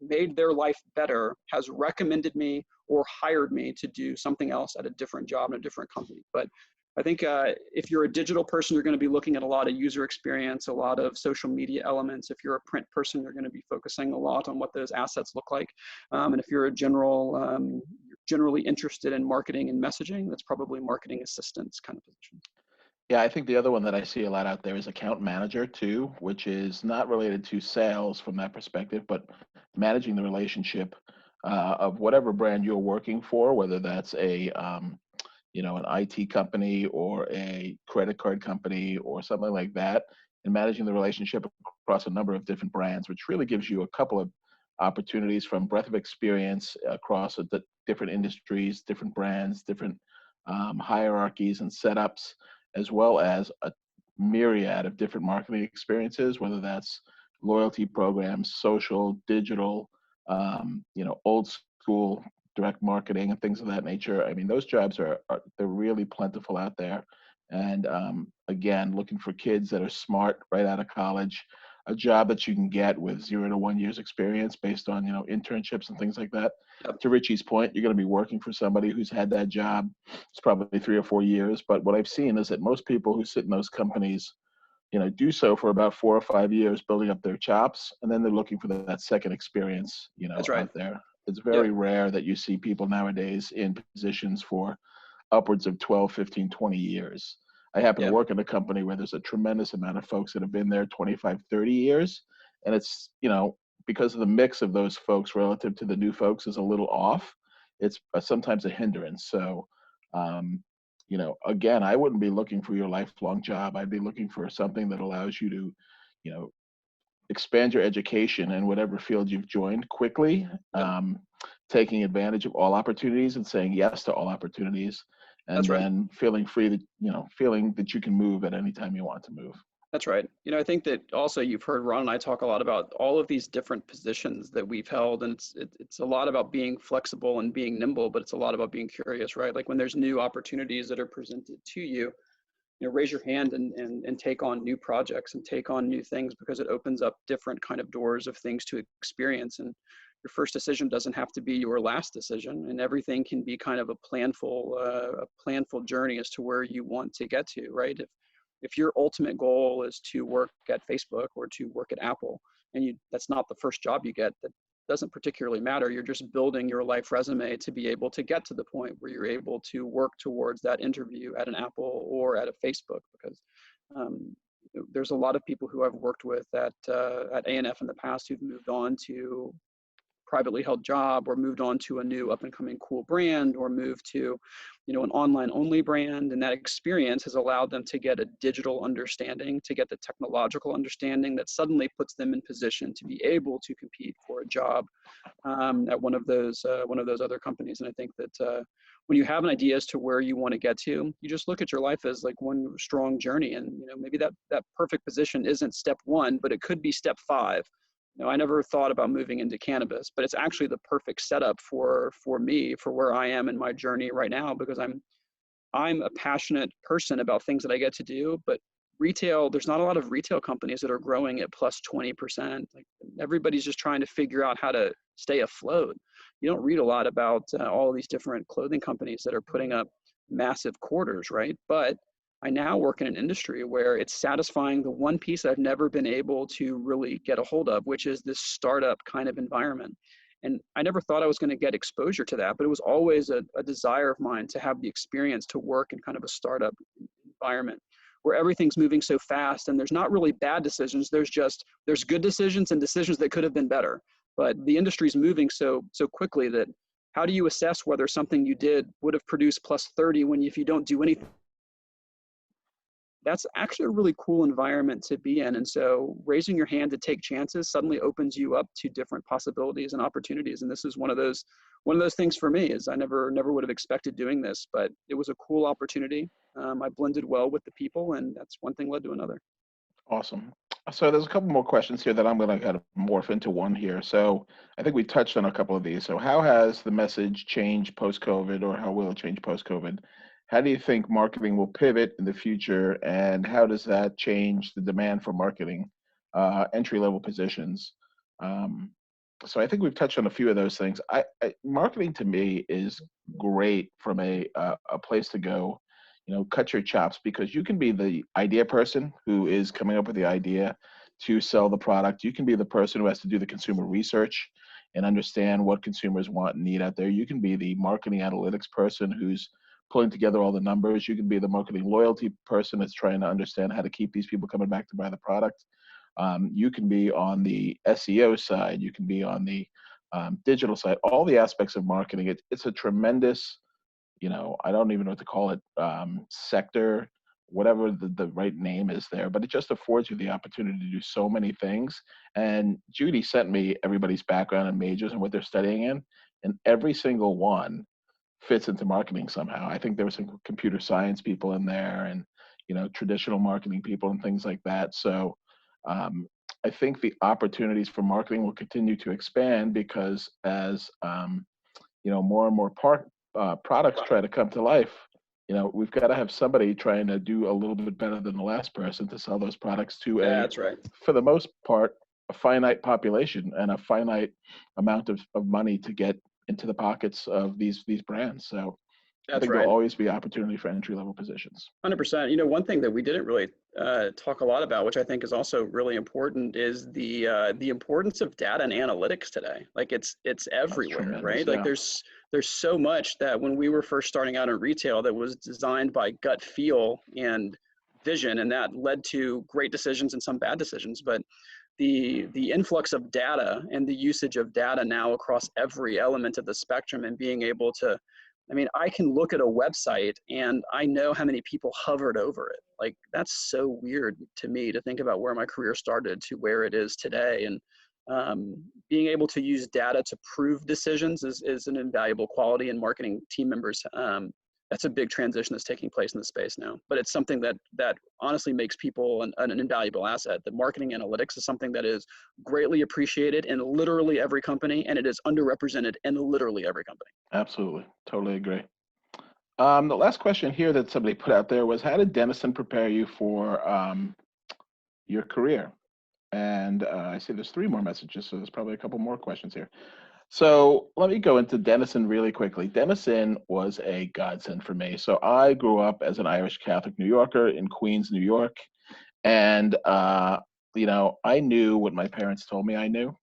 S2: made their life better has recommended me or hired me to do something else at a different job in a different company. But I think if you're a digital person, you're going to be looking at a lot of user experience, a lot of social media elements. If you're a print person, you're going to be focusing a lot on what those assets look like. And if you're a generally interested in marketing and messaging, that's probably marketing assistants kind of position.
S1: Yeah, I think the other one that I see a lot out there is account manager too, which is not related to sales from that perspective, but managing the relationship of whatever brand you're working for, whether that's an IT company or a credit card company or something like that, and managing the relationship across a number of different brands, which really gives you a couple of opportunities from breadth of experience across different industries, different brands, different hierarchies and setups, as well as a myriad of different marketing experiences, whether that's loyalty programs, social, digital, old school direct marketing and things of that nature. I mean, those jobs they're really plentiful out there. And again, looking for kids that are smart right out of college, a job that you can get with 0 to 1 year's experience based on, internships and things like that.
S2: Yep.
S1: To Ritchie's point, you're going to be working for somebody who's had that job. It's probably 3 or 4 years. But what I've seen is that most people who sit in those companies, do so for about 4 or 5 years, building up their chops, and then they're looking for that second experience,
S2: That's right.
S1: out there. It's very rare that you see people nowadays in positions for upwards of 12, 15, 20 years. I happen to work in a company where there's a tremendous amount of folks that have been there 25, 30 years. And it's, because of the mix of those folks relative to the new folks is a little off, it's sometimes a hindrance. So, again, I wouldn't be looking for your lifelong job. I'd be looking for something that allows you to, expand your education in whatever field you've joined quickly, taking advantage of all opportunities and saying yes to all opportunities, and then feeling free that, feeling that you can move at any time you want to move.
S2: That's right. I think that also you've heard Ron and I talk a lot about all of these different positions that we've held, and it's a lot about being flexible and being nimble, but it's a lot about being curious, right? Like when there's new opportunities that are presented to you, raise your hand and take on new projects and take on new things, because it opens up different kind of doors of things to experience. And your first decision doesn't have to be your last decision, and everything can be kind of a planful journey as to where you want to get to, right? if your ultimate goal is to work at Facebook or to work at Apple, and that's not the first job you get, that doesn't particularly matter. You're just building your life resume to be able to get to the point where you're able to work towards that interview at an Apple or at a Facebook, because um, there's a lot of people who I've worked with at A&F in the past who've moved on to privately held job, or moved on to a new up and coming cool brand, or moved to, an online only brand. And that experience has allowed them to get a digital understanding, to get the technological understanding that suddenly puts them in position to be able to compete for a job at one of those other companies. And I think that when you have an idea as to where you want to get to, you just look at your life as like one strong journey. And maybe that perfect position isn't step one, but it could be step five. I never thought about moving into cannabis, but it's actually the perfect setup for me, for where I am in my journey right now, because I'm a passionate person about things that I get to do. But retail, there's not a lot of retail companies that are growing at plus 20%. Like, everybody's just trying to figure out how to stay afloat. You don't read a lot about all of these different clothing companies that are putting up massive quarters, right? But I now work in an industry where it's satisfying the one piece I've never been able to really get a hold of, which is this startup kind of environment. And I never thought I was going to get exposure to that, but it was always a desire of mine to have the experience to work in kind of a startup environment where everything's moving so fast, and there's not really bad decisions. There's good decisions and decisions that could have been better. But the industry's moving so quickly that how do you assess whether something you did would have produced plus 30 when if you don't do anything? That's actually a really cool environment to be in. And so raising your hand to take chances suddenly opens you up to different possibilities and opportunities. And this is one of those things for me. Is I never would have expected doing this, but it was a cool opportunity. I blended well with the people, and that's one thing led to another.
S1: Awesome. So there's a couple more questions here that I'm going to kind of morph into one here. So I think we touched on a couple of these. So how has the message changed post-COVID, or how will it change post-COVID? How do you think marketing will pivot in the future, and how does that change the demand for marketing, entry-level positions? Um, so I think we've touched on a few of those things. Marketing to me is great from a place to go, cut your chops, because you can be the idea person who is coming up with the idea to sell the product. You can be the person who has to do the consumer research and understand what consumers want and need out there. You can be the marketing analytics person who's pulling together all the numbers. You can be the marketing loyalty person that's trying to understand how to keep these people coming back to buy the product. You can be on the SEO side. You can be on the digital side. All the aspects of marketing. It's a tremendous, I don't even know what to call it, sector, whatever the right name is there, but it just affords you the opportunity to do so many things. And Judy sent me everybody's background and majors and what they're studying in, and every single one fits into marketing somehow. I think there were some computer science people in there, and traditional marketing people and things like that. So um, I think the opportunities for marketing will continue to expand, because as more and more products try to come to life, we've got to have somebody trying to do a little bit better than the last person to sell those products to
S2: That's right.
S1: for the most part, a finite population and a finite amount of money to get into the pockets of these brands. So I
S2: That's
S1: think there'll
S2: right.
S1: always be opportunity for entry level positions.
S2: 100%. One thing that we didn't really talk a lot about, which I think is also really important, is the importance of data and analytics today. Like it's
S1: That's
S2: everywhere,
S1: tremendous.
S2: right? Like
S1: Yeah.
S2: there's so much that when we were first starting out in retail that was designed by gut feel and vision, and that led to great decisions and some bad decisions. But the influx of data and the usage of data now across every element of the spectrum, and being able to, I can look at a website and I know how many people hovered over it. Like, that's so weird to me to think about where my career started to where it is today. And being able to use data to prove decisions is an invaluable quality, and marketing team members, that's a big transition that's taking place in the space now. But it's something that honestly makes people an invaluable asset. The marketing analytics is something that is greatly appreciated in literally every company, and it is underrepresented in literally every company.
S1: Absolutely. Totally agree. The last question here that somebody put out there was, how did Denison prepare you for your career? And I see there's three more messages, so there's probably a couple more questions here. So let me go into Denison really quickly. Denison was a godsend for me. So I grew up as an Irish Catholic New Yorker in Queens, New York, and I knew what my parents told me I knew.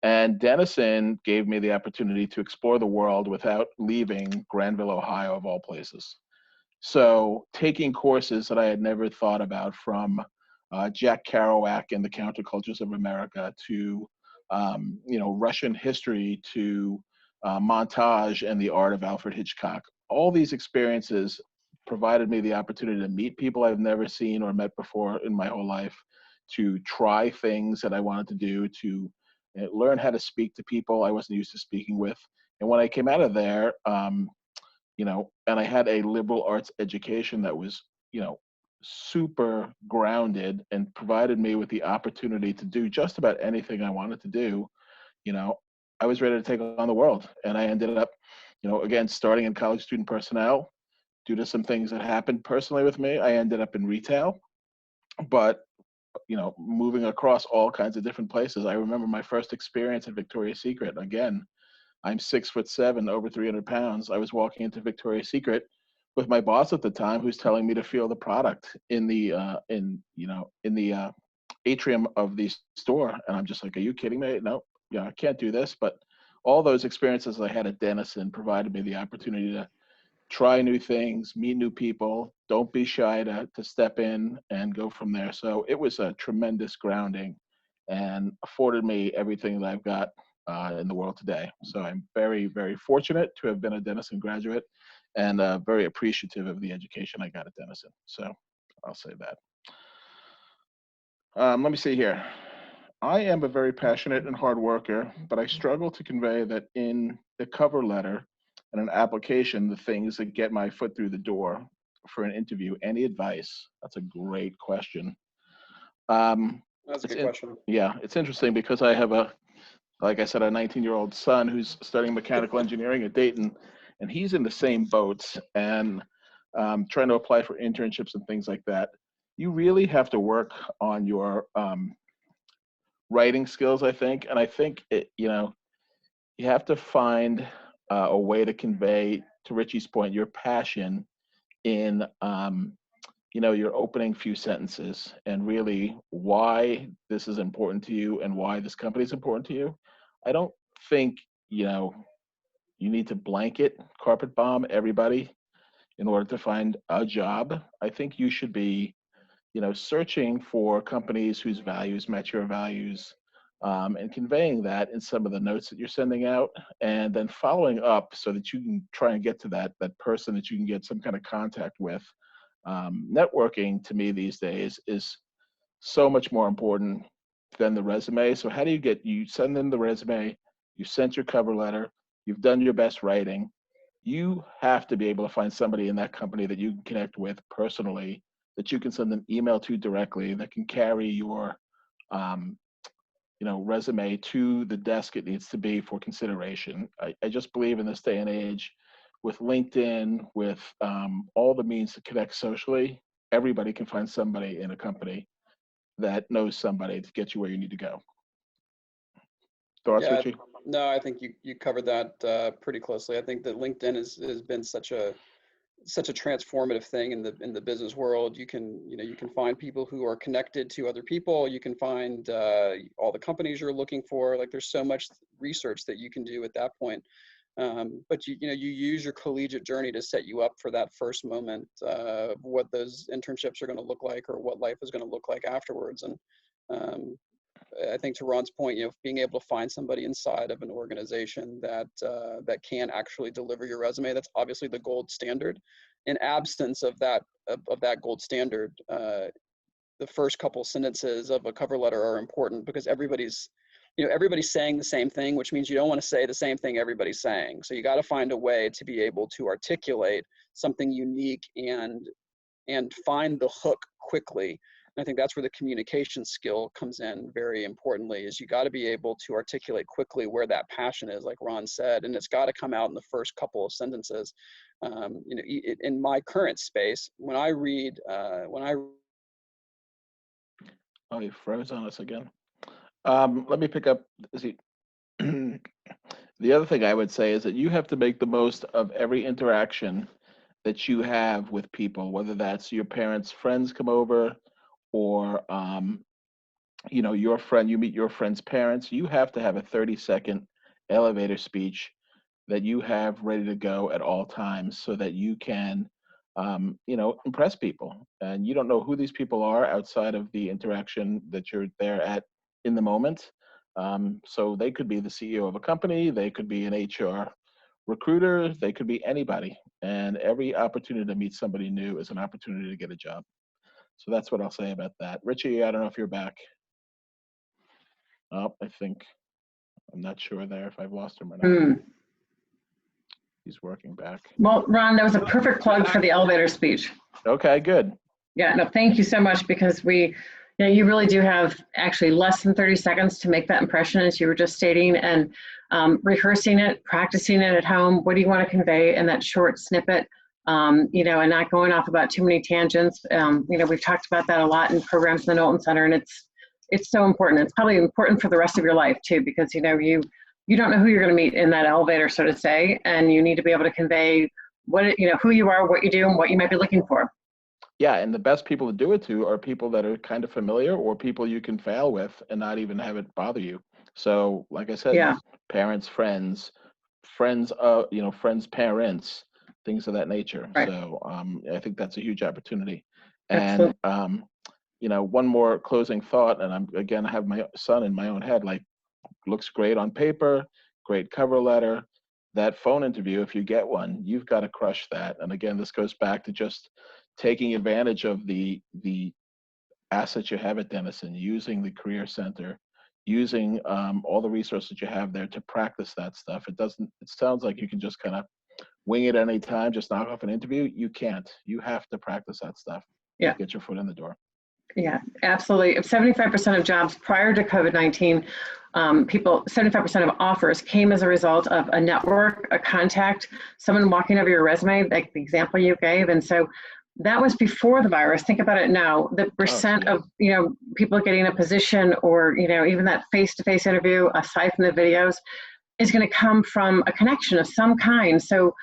S1: And Denison gave me the opportunity to explore the world without leaving Granville, Ohio, of all places. So taking courses that I had never thought about, from Jack Kerouac and the Countercultures of America to Russian history to montage and the art of Alfred Hitchcock. All these experiences provided me the opportunity to meet people I've never seen or met before in my whole life, to try things that I wanted to do, to learn how to speak to people I wasn't used to speaking with. And when I came out of there, and I had a liberal arts education that was, super grounded and provided me with the opportunity to do just about anything I wanted to do. you know, I was ready to take on the world. And I ended up, again, starting in college student personnel. Due to some things that happened personally with me, I ended up in retail, but, moving across all kinds of different places. I remember my first experience at Victoria's Secret. Again, I'm 6'7", over 300 pounds. I was walking into Victoria's Secret with my boss at the time, who's telling me to feel the product in the atrium of the store, and I'm just like, "Are you kidding me? No, I can't do this." But all those experiences I had at Denison provided me the opportunity to try new things, meet new people. Don't be shy to step in and go from there. So it was a tremendous grounding and afforded me everything that I've got in the world today. So I'm very, very fortunate to have been a Denison graduate, and very appreciative of the education I got at Denison. So I'll say that. Let me see here. I am a very passionate and hard worker, but I struggle to convey that in the cover letter and an application, the things that get my foot through the door for an interview. Any advice? That's a great question. Um,
S2: That's a
S1: it's
S2: good
S1: in,
S2: question.
S1: yeah, it's interesting because I have like I said, a 19-year-old son who's studying mechanical engineering at Dayton, and he's in the same boats and trying to apply for internships and things like that. You really have to work on your writing skills, I think. And I think you have to find a way to convey, to Richie's point, your passion in your opening few sentences, and really why this is important to you and why this company is important to you. I don't think you need to blanket carpet bomb everybody in order to find a job. I think you should be searching for companies whose values match your values, and conveying that in some of the notes that you're sending out, and then following up so that you can try and get to that person that you can get some kind of contact with. Networking to me these days is so much more important than the resume. So how do you send in the resume, you sent your cover letter, you've done your best writing. You have to be able to find somebody in that company that you can connect with personally, that you can send an email to directly, that can carry your um, resume to the desk it needs to be for consideration. I just believe in this day and age, with LinkedIn, with all the means to connect socially, everybody can find somebody in a company that knows somebody to get you where you need to go. Thoughts,
S2: Yeah,
S1: Richie?
S2: no, I think you covered that pretty closely. I think that LinkedIn has been such a transformative thing in the business world. You can find people who are connected to other people. You can find all the companies you're looking for. Like, there's so much research that you can do at that point. But you use your collegiate journey to set you up for that first moment of what those internships are going to look like, or what life is going to look like afterwards. And um, I think, to Ron's point, being able to find somebody inside of an organization that can actually deliver your resume, that's obviously the gold standard. In absence of that gold standard, the first couple sentences of a cover letter are important, because everybody's saying the same thing, which means you don't want to say the same thing everybody's saying. So you got to find a way to be able to articulate something unique and find the hook quickly. And I think that's where the communication skill comes in very importantly, is you got to be able to articulate quickly where that passion is, like Ron said, and it's got to come out in the first couple of sentences. In my current space, when I
S1: Oh, you froze on us again. Let me pick up. The other thing I would say is that you have to make the most of every interaction that you have with people, whether that's your parents' friends come over or your friend, you meet your friend's parents. You have to have a 30-second elevator speech that you have ready to go at all times so that you can impress people. And you don't know who these people are outside of the interaction that you're there at in the moment. So they could be the CEO of a company, they could be an HR recruiter, they could be anybody. And every opportunity to meet somebody new is an opportunity to get a job. So that's what I'll say about that. Richie, I don't know if you're back. Oh, I'm not sure there if I've lost him or not.
S3: Hmm.
S1: He's working back.
S3: Well, Ron, that was a perfect plug for the elevator speech.
S1: Okay, good.
S3: Yeah, no, thank you so much, because you really do have actually less than 30 seconds to make that impression, as you were just stating, and rehearsing it, practicing it at home. What do you want to convey in that short snippet? And not going off about too many tangents. We've talked about that a lot in programs in the Knowlton Center, and it's so important. It's probably important for the rest of your life too, because you don't know who you're going to meet in that elevator, so to say, and you need to be able to convey who you are, what you do, and what you might be looking for.
S1: Yeah, and the best people to do it to are people that are kind of familiar or people you can fail with and not even have it bother you. So, like I said,
S3: Yeah.
S1: parents, friends, friends, parents, things of that nature.
S3: Right.
S1: So, I think that's a huge opportunity.
S3: Absolutely.
S1: And one more closing thought, and I have my son in my own head. Like, looks great on paper, great cover letter. That phone interview, if you get one, you've got to crush that. And again, this goes back to just taking advantage of the assets you have at Denison, using the Career Center, using all the resources you have there to practice that stuff. It sounds like you can just kind of wing it any time, just knock off an interview. You can't. You have to practice that stuff.
S3: Yeah.
S1: Get your foot in the door.
S3: Yeah, absolutely. 75% of jobs prior to COVID-19, 75% of offers came as a result of a network, a contact, someone walking over your resume, like the example you gave. And so that was before the virus. Think about it now. The percent of people getting a position or even that face-to-face interview, aside from the videos, is going to come from a connection of some kind. So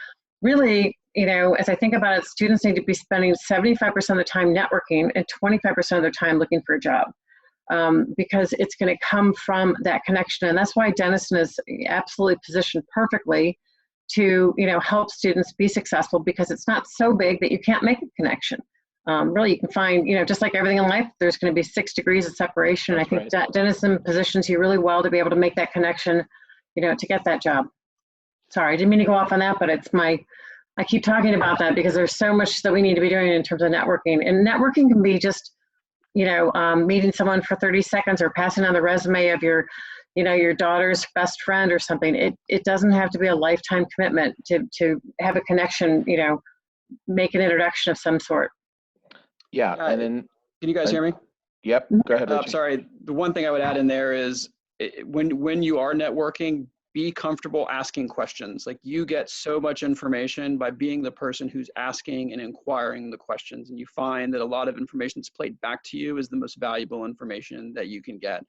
S3: really, as I think about it, students need to be spending 75% of the time networking and 25% of their time looking for a job, because it's going to come from that connection. And that's why Denison is absolutely positioned perfectly to help students be successful, because it's not so big that you can't make a connection. Really, you can find, just like everything in life, there's going to be 6 degrees of separation. That's I think right. Denison positions you really well to be able to make that connection, to get that job. Sorry, I didn't mean to go off on that, but I keep talking about that because there's so much that we need to be doing in terms of networking. And networking can be just, meeting someone for 30 seconds or passing on the resume of your daughter's best friend or something. It doesn't have to be a lifetime commitment to have a connection, make an introduction of some sort.
S1: Yeah, and then
S2: can you guys hear me?
S1: Yep, go ahead, Richie.
S2: Sorry, the one thing I would add in there is when you are networking, be comfortable asking questions. Like, you get so much information by being the person who's asking and inquiring the questions. And you find that a lot of information that's played back to you is the most valuable information that you can get.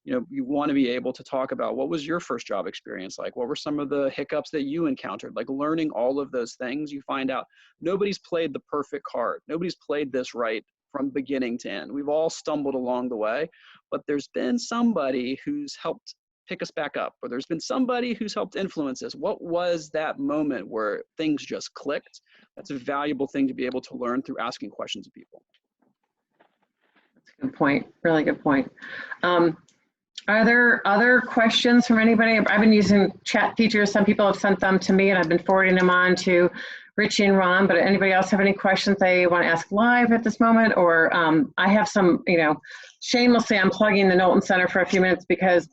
S2: You want to be able to talk about, what was your first job experience like? What were some of the hiccups that you encountered? Like, learning all of those things, you find out nobody's played the perfect card. Nobody's played this right from beginning to end. We've all stumbled along the way, but there's been somebody who's helped pick us back up, or there's been somebody who's helped influence us. What was that moment where things just clicked? That's a valuable thing to be able to learn through asking questions of people.
S3: That's a good point. Really good point. Are there other questions from anybody? I've been using chat features. Some people have sent them to me and I've been forwarding them on to Richie and Ron, but anybody else have any questions they want to ask live at this moment? Or I have some, shamelessly, I'm plugging the Knowlton Center for a few minutes because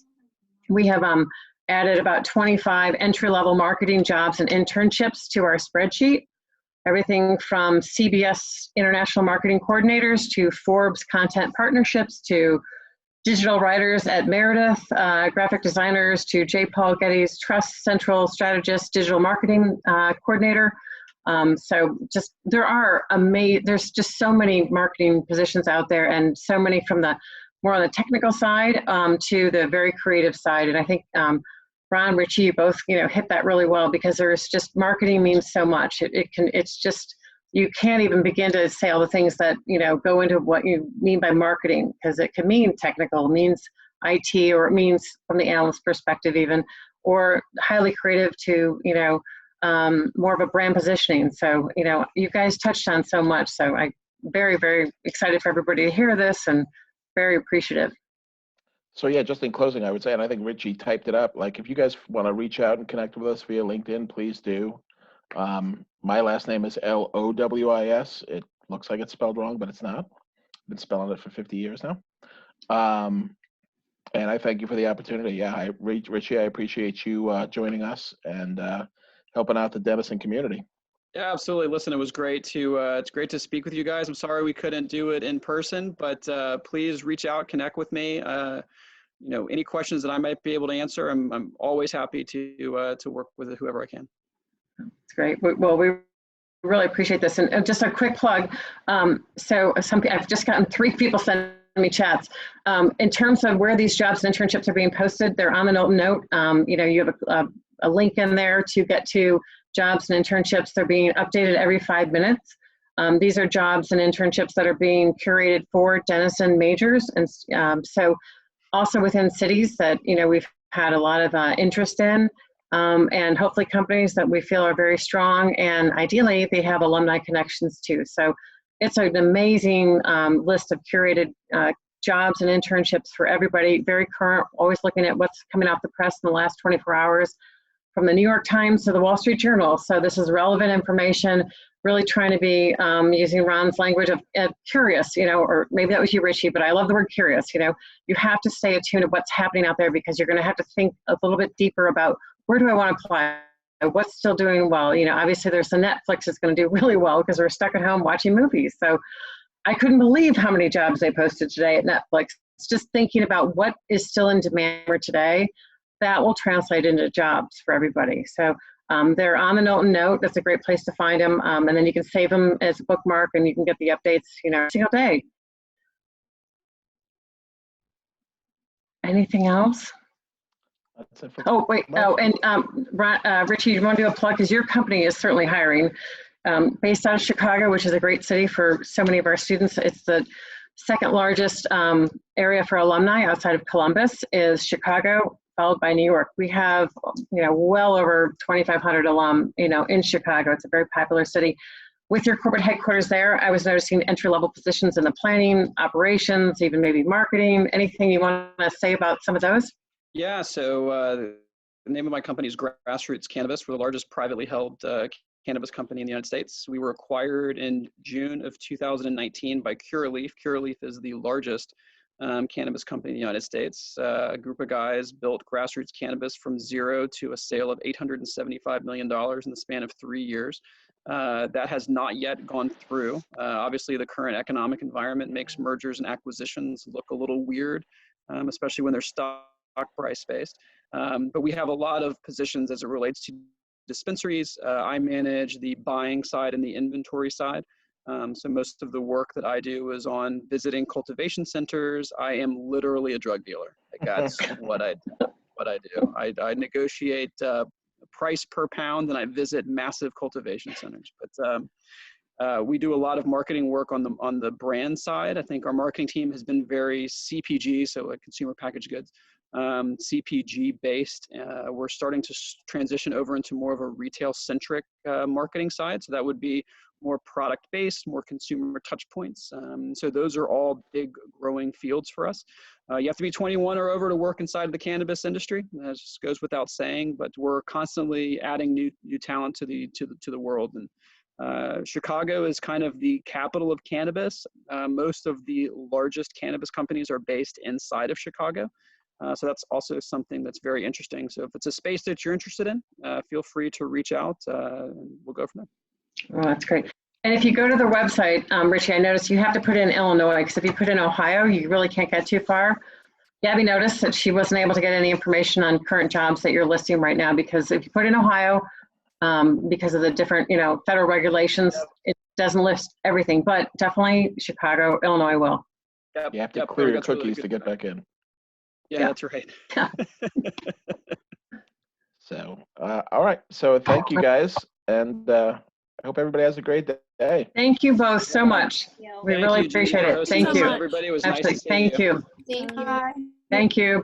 S3: we have added about 25 entry-level marketing jobs and internships to our spreadsheet. Everything from CBS International Marketing Coordinators to Forbes Content Partnerships to digital writers at Meredith, graphic designers to J. Paul Getty's Trust Central Strategist, Digital Marketing Coordinator. So just there's just so many marketing positions out there, and so many from the more on the technical side to the very creative side. And I think Ron, Ritchie, you both, hit that really well, because there's just, marketing means so much. It's just, you can't even begin to say all the things that, go into what you mean by marketing, because it can mean technical, it means IT, or it means from the analyst perspective even, or highly creative to, more of a brand positioning. So, you guys touched on so much. So I'm very, very excited for everybody to hear this, and very appreciative.
S1: So yeah, just in closing, I would say, and I think Richie typed it up, like if you guys want to reach out and connect with us via LinkedIn, please do. My last name is Lowis. It looks like it's spelled wrong, but it's not. I've been spelling it for 50 years now. And I thank you for the opportunity. Yeah, Richie, I appreciate you joining us and helping out the Denison community.
S2: Yeah, absolutely. Listen, it was great to it's great to speak with you guys. I'm sorry we couldn't do it in person, but please reach out, connect with me. Any questions that I might be able to answer, I'm always happy to work with whoever I can.
S3: It's great. Well, we really appreciate this. And just a quick plug. So I've just gotten 3 people sending me chats. In terms of where these jobs and internships are being posted, they're on the note. You have a link in there to get to jobs and internships. They're being updated every 5 minutes. These are jobs and internships that are being curated for Denison majors. And so also within cities that, we've had a lot of interest in, and hopefully companies that we feel are very strong, and ideally they have alumni connections too. So it's an amazing list of curated jobs and internships for everybody, very current, always looking at what's coming off the press in the last 24 hours, from the New York Times to the Wall Street Journal. So this is relevant information, really trying to be using Ron's language of curious, or maybe that was you, Richie, but I love the word curious. You have to stay attuned to what's happening out there, because you're going to have to think a little bit deeper about, where do I want to apply? What's still doing well? Obviously there's the Netflix is going to do really well because we're stuck at home watching movies. So I couldn't believe how many jobs they posted today at Netflix. It's just thinking about what is still in demand for today, that will translate into jobs for everybody. So they're on the note. That's a great place to find them. And then you can save them as a bookmark, and you can get the updates, every single day. Anything else?
S1: That's it for
S3: Oh, wait.
S1: no.
S3: Oh, and Richie, you want to do a plug? Because your company is certainly hiring. Based out of Chicago, which is a great city for so many of our students. It's the second largest area for alumni outside of Columbus is Chicago, followed by New York. We have, well over 2,500 alum, in Chicago. It's a very popular city. With your corporate headquarters there, I was noticing entry-level positions in the planning, operations, even maybe marketing. Anything you want to say about some of those?
S2: Yeah, so the name of my company is Ritchies Cannabis. We're the largest privately held cannabis company in the United States. We were acquired in June of 2019 by Curaleaf. Curaleaf is the largest cannabis company in the United States. A group of guys built Grassroots Cannabis from zero to a sale of $875 million in the span of 3 years. That has not yet gone through. Obviously, the current economic environment makes mergers and acquisitions look a little weird, especially when they're stock price based. But we have a lot of positions as it relates to dispensaries. I manage the buying side and the inventory side. So most of the work that I do is on visiting cultivation centers. I am literally a drug dealer. Like that's what I do. I negotiate price per pound, and I visit massive cultivation centers. But we do a lot of marketing work on the brand side. I think our marketing team has been very CPG, so like consumer packaged goods, CPG based. We're starting to transition over into more of a retail centric marketing side. So that would be more product based, more consumer touch points. So those are all big growing fields for us. You have to be 21 or over to work inside of the cannabis industry. That just goes without saying, but we're constantly adding new talent to the world. And Chicago is kind of the capital of cannabis. Most of the largest cannabis companies are based inside of Chicago. So that's also something that's very interesting. So if it's a space that you're interested in, feel free to reach out and we'll go from there.
S3: Oh, that's great. And if you go to their website, Richie, I noticed you have to put in Illinois, because if you put in Ohio, you really can't get too far. Gabby noticed that she wasn't able to get any information on current jobs that you're listing right now, because if you put in Ohio, because of the different, federal regulations, it doesn't list everything, but definitely Chicago, Illinois will.
S2: Yep,
S1: You have to clear your cookies to get back in.
S2: Yeah, that's right.
S1: So, all right. So thank you guys. And I hope everybody has a great day.
S3: Thank you both so much. We
S2: Thank
S3: really
S2: you, Judy,
S3: appreciate
S2: for
S3: it.
S2: hosting
S3: Thank
S2: this,
S3: you.
S2: everybody. It was nice
S3: Absolutely.
S2: to see you.
S3: Thank you.
S4: Thank you.
S3: Thank you.